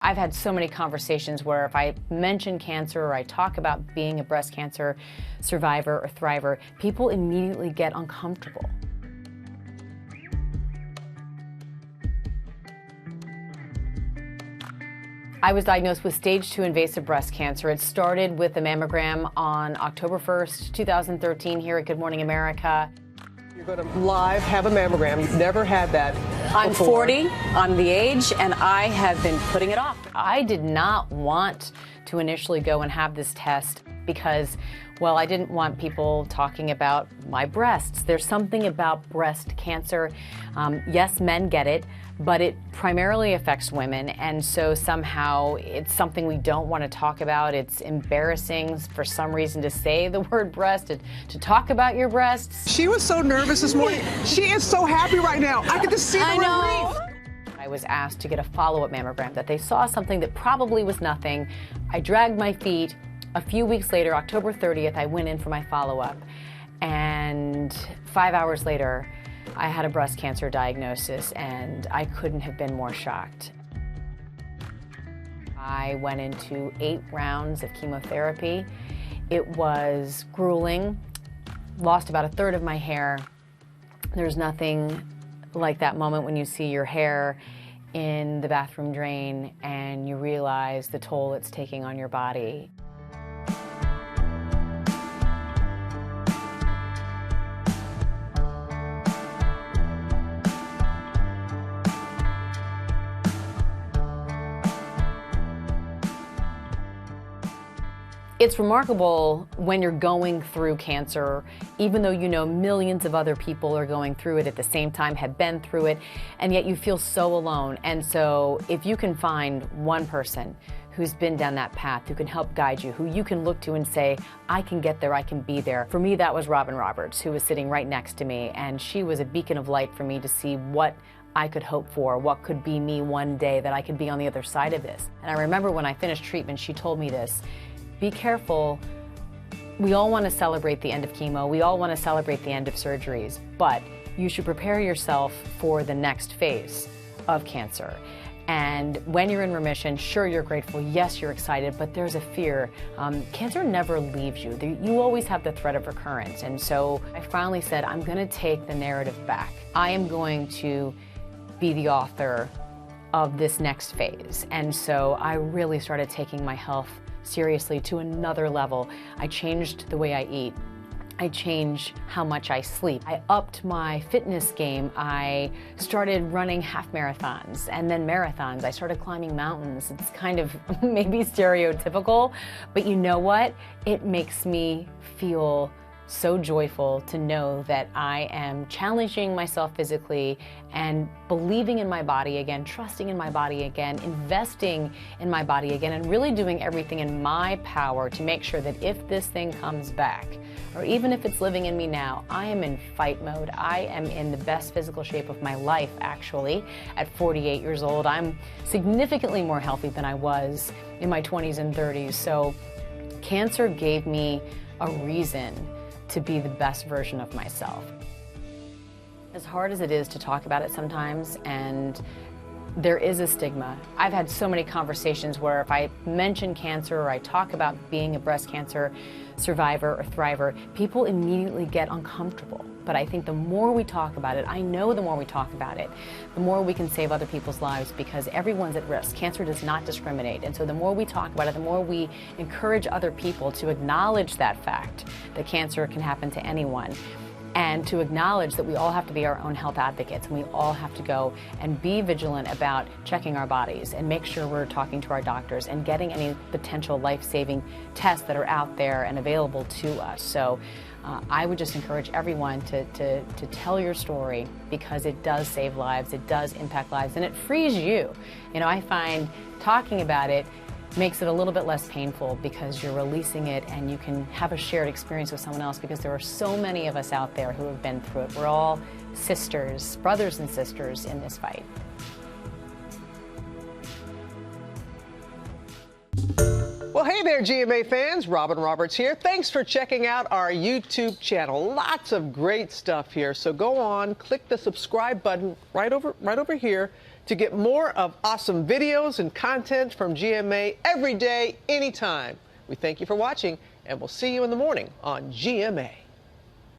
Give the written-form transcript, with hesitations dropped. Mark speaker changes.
Speaker 1: I've had so many conversations where if I mention cancer or I talk about being a breast cancer survivor or thriver, people immediately get uncomfortable. I was diagnosed with stage 2 invasive breast cancer. It started with a mammogram on October 1st, 2013 here at Good Morning America.
Speaker 2: You're going to live have a mammogram. You've never had that
Speaker 3: I'm
Speaker 2: before.
Speaker 3: 40, I'm the age, and I have been putting it off.
Speaker 1: I did not want to initially go and have this test because, well, I didn't want people talking about my breasts. There's something about breast cancer. Yes, men get it, but it primarily affects women, and so somehow it's something we don't want to talk about. It's embarrassing for some reason to say the word breast, to talk about your breasts.
Speaker 2: She was so nervous this morning. She is so happy right now. I could just see the relief.
Speaker 1: I was asked to get a follow-up mammogram, that they saw something that probably was nothing. I dragged my feet. A few weeks later, October 30th, I went in for my follow-up, and 5 hours later, I had a breast cancer diagnosis, and I couldn't have been more shocked. I went into 8 rounds of chemotherapy. It was grueling, lost about 1/3 of my hair. There's nothing like that moment when you see your hair in the bathroom drain and you realize the toll it's taking on your body. It's remarkable when you're going through cancer, even though you know millions of other people are going through it at the same time, have been through it, and yet you feel so alone. And so if you can find one person who's been down that path, who can help guide you, who you can look to and say, I can get there, I can be there. For me, that was Robin Roberts, who was sitting right next to me, and she was a beacon of light for me to see what I could hope for, what could be me one day, that I could be on the other side of this. And I remember when I finished treatment, she told me this: be careful. We all want to celebrate the end of chemo. We all want to celebrate the end of surgeries, but you should prepare yourself for the next phase of cancer. And when you're in remission, sure, you're grateful. Yes, you're excited, but there's a fear. Cancer never leaves you. You always have the threat of recurrence. And so I finally said, I'm going to take the narrative back. I am going to be the author of this next phase. And so I really started taking my health seriously to another level. I changed the way I eat. I changed how much I sleep. I upped my fitness game. I started running half marathons and then marathons. I started climbing mountains. It's kind of maybe stereotypical, but you know what? It makes me feel so joyful to know that I am challenging myself physically and believing in my body again, trusting in my body again, investing in my body again, and really doing everything in my power to make sure that if this thing comes back, or even if it's living in me now, I am in fight mode. I am in the best physical shape of my life, actually. At 48 years old, I'm significantly more healthy than I was in my 20s and 30s. So cancer gave me a reason to be the best version of myself. As hard as it is to talk about it sometimes, and there is a stigma. I've had so many conversations where if I mention cancer or I talk about being a breast cancer survivor or thriver, people immediately get uncomfortable. But I think the more we talk about it, I know the more we talk about it, the more we can save other people's lives, because everyone's at risk. Cancer does not discriminate. And so the more we talk about it, the more we encourage other people to acknowledge that fact, that cancer can happen to anyone. And to acknowledge that we all have to be our own health advocates, and we all have to go and be vigilant about checking our bodies and make sure we're talking to our doctors and getting any potential life-saving tests that are out there and available to us. So I would just encourage everyone to tell your story, because it does save lives, it does impact lives, and it frees you. You know, I find talking about it makes it a little bit less painful, because you're releasing it and you can have a shared experience with someone else, because there are so many of us out there who have been through it. We're all sisters, brothers and sisters in this fight.
Speaker 2: Well, hey there, GMA fans. Robin Roberts here. Thanks for checking out our YouTube channel. Lots of great stuff here. So go on, click the subscribe button right over here. to get more of awesome videos and content from GMA every day, anytime. We thank you for watching, and we'll see you in the morning on GMA.